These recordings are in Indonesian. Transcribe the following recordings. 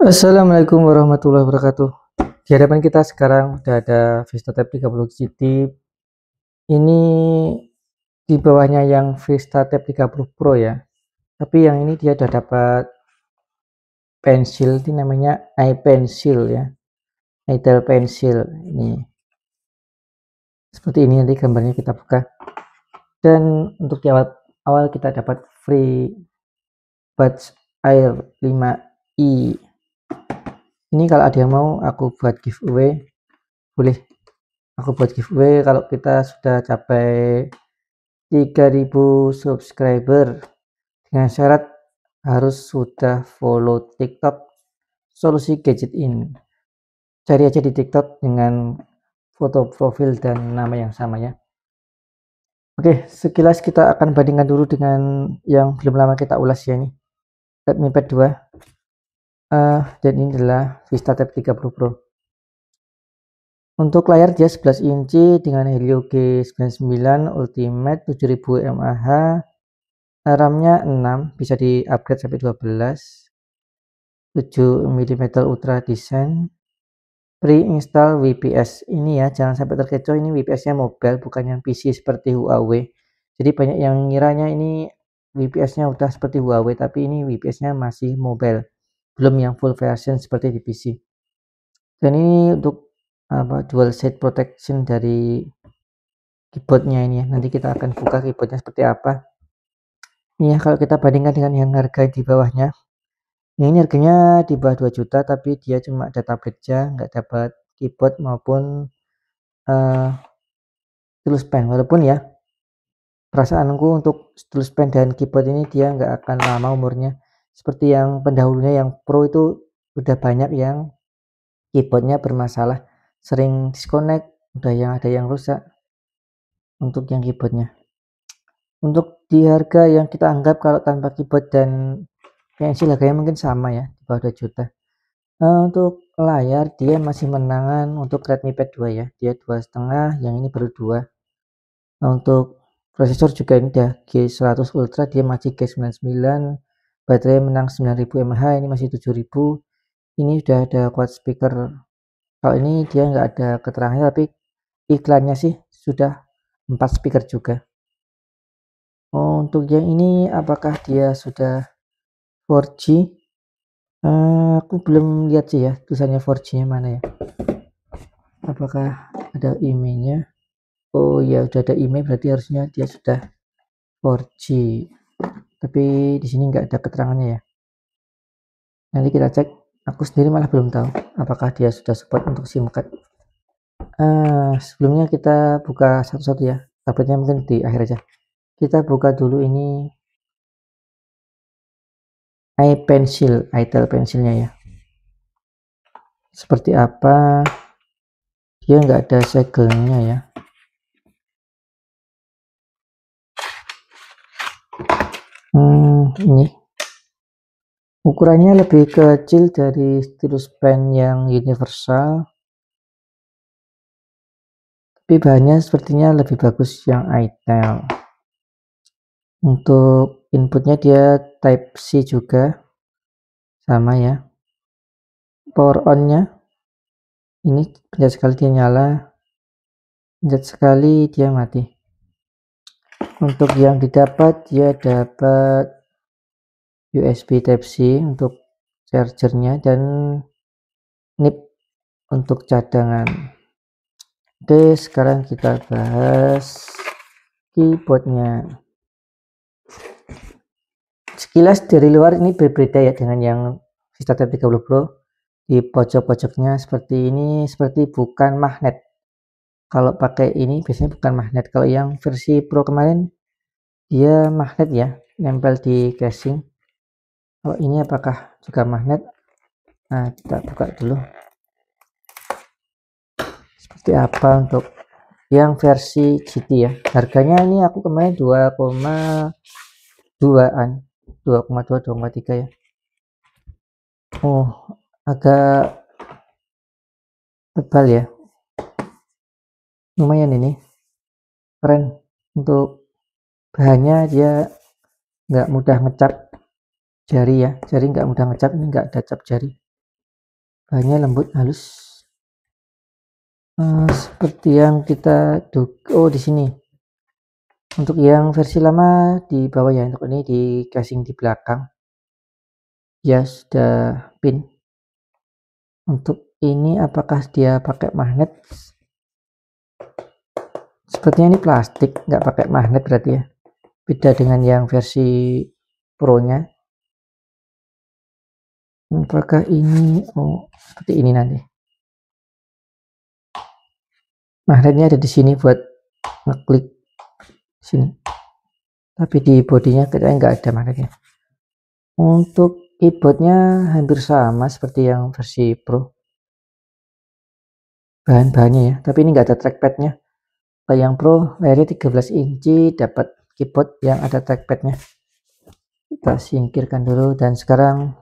Assalamualaikum warahmatullahi wabarakatuh. Di hadapan kita sekarang udah ada VistaTab 30 GT. Ini di bawahnya yang VistaTab 30 Pro ya. Tapi yang ini dia udah dapat pensil, ini namanya iPencil ya. itel Pencil ini. Seperti ini nanti gambarnya kita buka. Dan untuk di awal kita dapat free Buds Air 5i. Ini kalau ada yang mau aku buat giveaway, boleh aku buat giveaway kalau kita sudah capai 3000 subscriber, dengan syarat harus sudah follow TikTok Solusi Gadget In. Cari aja di TikTok dengan foto profil dan nama yang sama ya. Oke, sekilas kita akan bandingkan dulu dengan yang belum lama kita ulas ya, ini Redmi Pad 2. Dan ini adalah VistaTab 30 Pro. Untuk layar dia 11 inci dengan Helio G99 Ultimate 7000 mAh. RAM-nya 6, bisa di-upgrade sampai 12. 7 mm Ultra Design. Pre-install WPS. Ini ya, jangan sampai terkecoh, ini WPS-nya mobile, bukan yang PC seperti Huawei. Jadi banyak yang ngiranya ini WPS-nya udah seperti Huawei, tapi ini WPS-nya masih mobile, belum yang full version seperti di PC. Dan ini untuk dual side protection dari keyboardnya ini ya. Nanti kita akan buka keyboardnya seperti apa. Ini ya, kalau kita bandingkan dengan yang harga di bawahnya. Ini harganya di bawah 2 juta, tapi dia cuma ada tablet aja, nggak dapat keyboard maupun stylus pen. Walaupun ya, perasaanku untuk stylus pen dan keyboard ini dia nggak akan lama umurnya. Seperti yang pendahulunya yang Pro itu udah banyak yang keyboardnya bermasalah, sering disconnect, udah yang ada yang rusak untuk yang keyboardnya. Untuk di harga yang kita anggap kalau tanpa keyboard dan pensil harganya mungkin sama ya, di bawah 2 juta. Untuk layar dia masih menangan untuk Redmi Pad 2 ya, dia 2,5, yang ini baru 2. Untuk prosesor juga ini udah G100 Ultra, dia masih G99, baterai menang 9000 mAh, ini masih 7000. Ini sudah ada quad speaker. Kalau ini dia nggak ada keterangannya, tapi iklannya sih sudah 4 speaker juga. Untuk yang ini apakah dia sudah 4G? Aku belum lihat sih ya tulisannya 4G nya mana ya. Apakah ada emailnya? Oh ya, udah ada email, berarti harusnya dia sudah 4G. Tapi di sini nggak ada keterangannya ya. Nanti kita cek. Aku sendiri malah belum tahu apakah dia sudah support untuk SIM card. Sebelumnya kita buka satu-satu ya. Tabletnya mungkin di akhir aja. Kita buka dulu ini iPencil, itel pensilnya ya. Seperti apa? Dia nggak ada segelnya ya. Ini ukurannya lebih kecil dari stylus pen yang universal, tapi bahannya sepertinya lebih bagus yang itel. Untuk inputnya dia type C juga, sama ya. Power on nya ini pencet sekali dia nyala, pencet sekali dia mati. Untuk yang didapat, dia dapat USB type C untuk chargernya dan nip untuk cadangan. Oke, sekarang kita bahas keyboardnya. Sekilas dari luar ini berbeda ya dengan yang VistaTab 30 Pro. Di pojok-pojoknya seperti ini, seperti bukan magnet. Kalau pakai ini biasanya bukan magnet. Kalau yang versi Pro kemarin dia magnet ya, nempel di casing. Kalau ini apakah juga magnet? Nah, kita buka dulu. Seperti apa untuk yang versi GT ya. Harganya ini aku kemarin 2,2an, 2,2, 2,3 ya. Oh, agak tebal ya. Lumayan ini. Keren. Untuk bahannya dia nggak mudah ngecap jari ya. Jari nggak mudah ngecap, ini nggak ada cap jari. bahannya lembut halus, seperti yang kita di sini untuk yang versi lama di bawah ya, untuk ini di casing di belakang ya sudah pin. Untuk ini apakah dia pakai magnet? Sepertinya ini plastik, nggak pakai magnet berarti ya, beda dengan yang versi Pro nya. Apakah ini seperti ini nanti magnetnya ada di sini buat ngeklik sini, tapi di bodinya kayaknya nggak ada magnetnya. Untuk keyboardnya hampir sama seperti yang versi Pro bahan-bahannya ya, tapi ini nggak ada trackpadnya. Kayak yang Pro layarnya 13 inci dapat keyboard yang ada trackpadnya. Kita singkirkan dulu, dan sekarang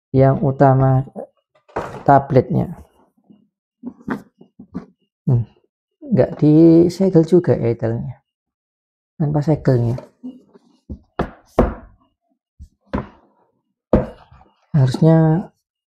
yang utama tabletnya. Nggak disegel juga ya edelnya, tanpa segelnya. Harusnya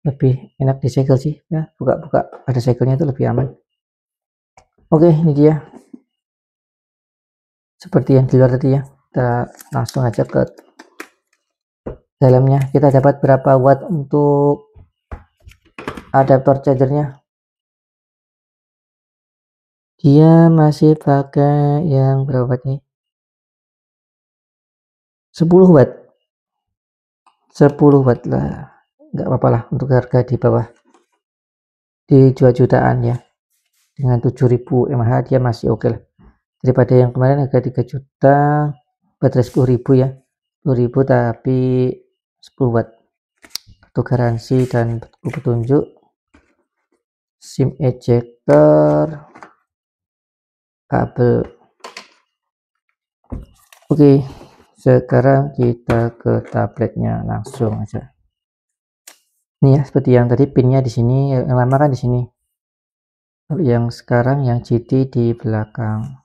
lebih enak disegel sih ya, buka-buka ada segelnya itu lebih aman. Oke, ini dia seperti yang di luar tadi ya. Kita langsung aja ke dalamnya. Kita dapat berapa watt untuk adaptor chargernya. Dia masih pakai yang berapa watt nih, 10 watt 10 watt lah, nggak apa-apa lah untuk harga di bawah di 2 jutaan ya. Dengan 7000 mAh dia masih oke lah, daripada yang kemarin harga 3 juta baterai 10.000 ya, 10.000 tapi 10 watt. Untuk garansi dan petunjuk, SIM ejector, kabel. Oke, sekarang kita ke tabletnya langsung aja. Ini ya, seperti yang tadi pinnya di sini, yang lama kan di sini. Yang sekarang yang GT di belakang.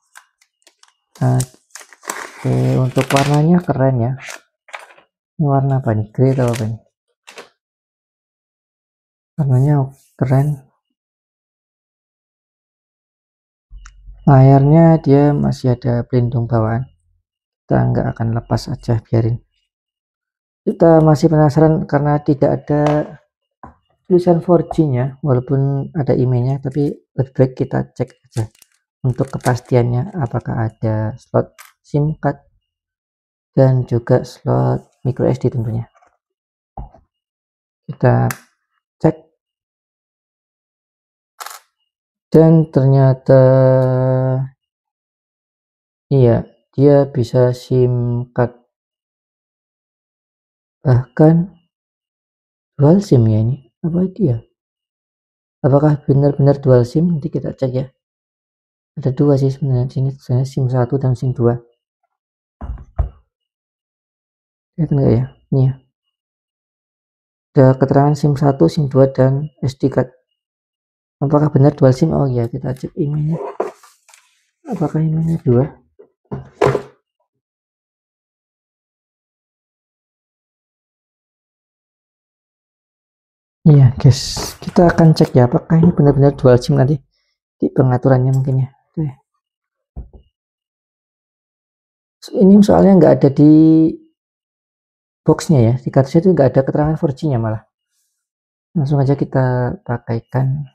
Oke, untuk warnanya keren ya. Ini warna apa nih? Grey atau apa nih? Warnanya keren. Layarnya dia masih ada pelindung bawaan. Kita nggak akan lepas aja, biarin. Kita masih penasaran karena tidak ada tulisan 4G nya, walaupun ada emailnya, tapi lebih baik kita cek aja untuk kepastiannya apakah ada slot SIM card dan juga slot micro SD tentunya. Kita cek, dan ternyata iya, dia bisa SIM card, bahkan dual SIM ya. Ini apa dia, apakah benar-benar dual SIM? Nanti kita cek ya. Ada dua sih sebenarnya sini, SIM 1 dan SIM 2. Kelihatan nggak ya? Ini ya, ada keterangan SIM 1, SIM 2 dan SD card. Apakah benar dual SIM? Oh ya, kita cek emailnya. Apakah emailnya 2? Iya guys, kita akan cek ya apakah ini benar-benar dual SIM nanti di pengaturannya mungkin ya. Oke. Ini soalnya nggak ada di boxnya ya, di kartusnya itu nggak ada keterangan 4G nya malah. Langsung aja kita pakaikan.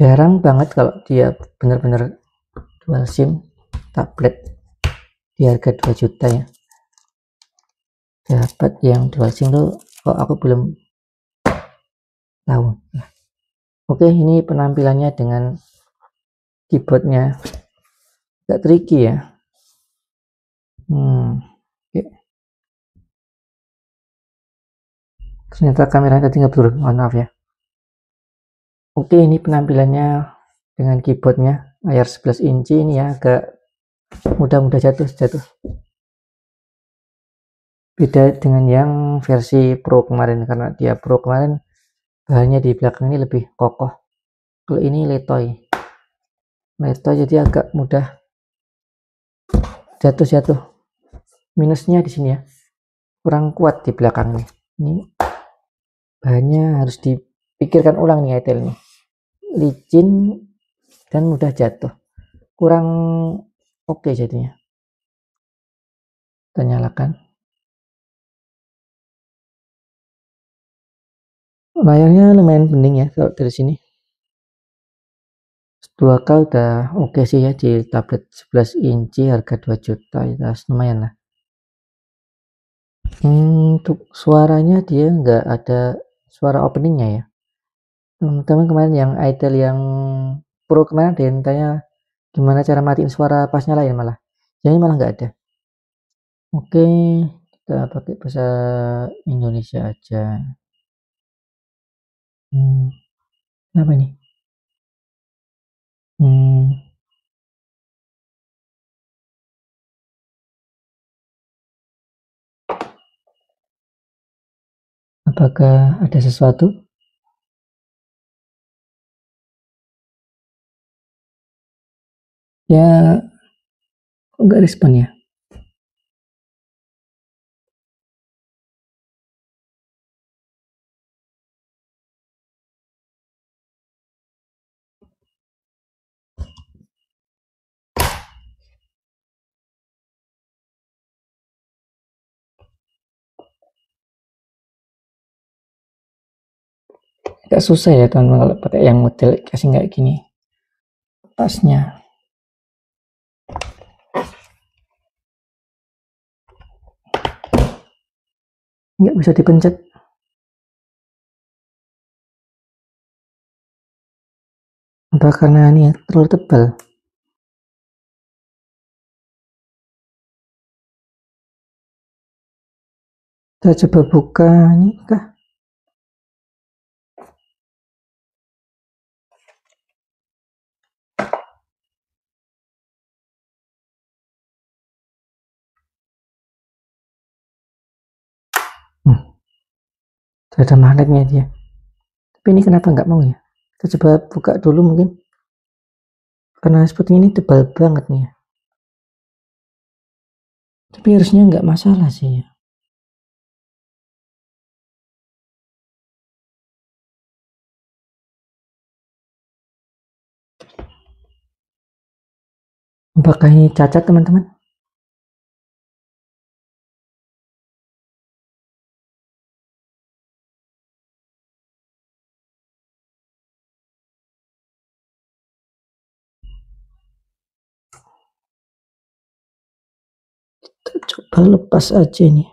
Jarang banget kalau dia benar-benar dual SIM tablet di harga 2 juta ya. Dapat yang dual SIM tuh kok aku belum tahu. Oke, ini penampilannya dengan keyboardnya agak tricky ya. Oke. Ternyata kameranya tadi nggak turun, mohon maaf ya. Oke, ini penampilannya dengan keyboardnya layar 11 inci. Ini ya agak mudah-mudah jatuh. Beda dengan yang versi Pro kemarin, karena dia Pro kemarin bahannya di belakang ini lebih kokoh. Kalau ini letoy jadi agak mudah jatuh. Minusnya di sini ya, kurang kuat di belakang nih. Ini bahannya harus dipikirkan ulang nih Etel nih, licin dan mudah jatuh, kurang oke jadinya. Kita nyalakan, layarnya lumayan bening ya kalau dari sini. 2K udah oke sih ya, di tablet 11 inci harga 2 juta ya, lumayan lah. Untuk suaranya dia nggak ada suara openingnya ya. Teman-teman kemarin yang Itel yang Pro kemarin ada yang tanya gimana cara matiin suara pas nyalain, malah jadi malah nggak ada. Oke, kita pakai bahasa Indonesia aja. Apa nih? Apakah ada sesuatu? Ya, kok nggak respon ya? Agak susah ya teman-teman kalau pakai yang model kasih nggak gini pasnya. Nggak bisa dipencet. Apa karena ini ya, terlalu tebal? Kita coba buka ini kah? Ada magnetnya dia. Tapi ini kenapa nggak mau ya? Kita coba buka dulu mungkin. Karena seperti ini tebal banget nih ya. Tapi harusnya nggak masalah sih ya. Apakah ini cacat teman-teman? Kita coba lepas aja nih.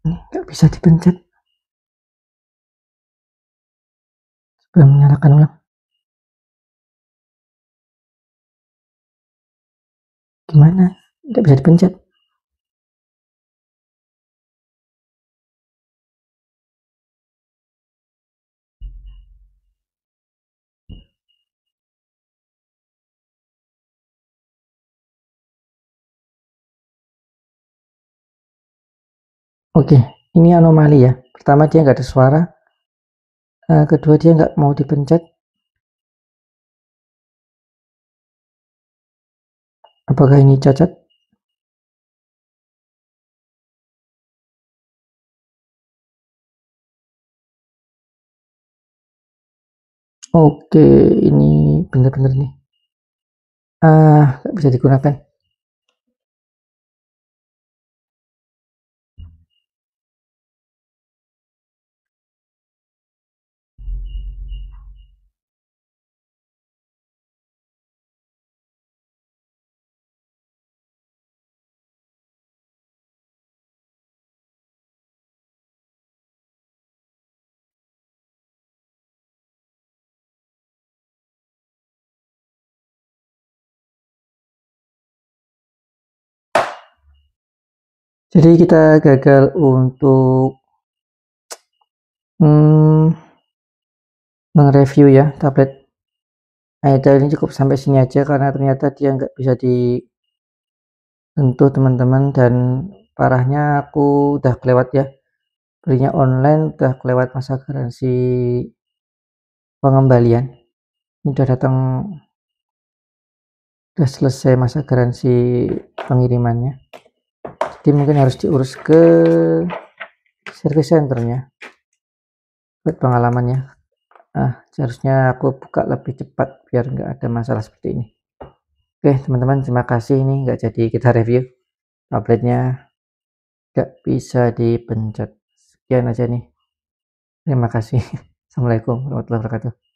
Nggak bisa dipencet. Coba menyalakan ulang. Gimana? Nggak bisa dipencet. Oke, ini anomali ya. Pertama dia nggak ada suara. Kedua dia nggak mau dipencet. Apakah ini cacat? Oke, ini benar-benar nih. Nggak bisa digunakan. Jadi kita gagal untuk mereview ya tablet Itel ini. Cukup sampai sini aja karena ternyata dia nggak bisa disentuh teman-teman, dan parahnya aku udah kelewat ya, belinya online udah kelewat masa garansi pengembalian. Ini udah datang, udah selesai masa garansi pengirimannya, jadi mungkin harus diurus ke service centernya buat pengalamannya. Seharusnya aku buka lebih cepat biar nggak ada masalah seperti ini. Oke teman-teman, terima kasih. Ini nggak jadi kita review, tabletnya nggak bisa dipencet. Sekian aja nih, terima kasih. Assalamualaikum warahmatullahi wabarakatuh.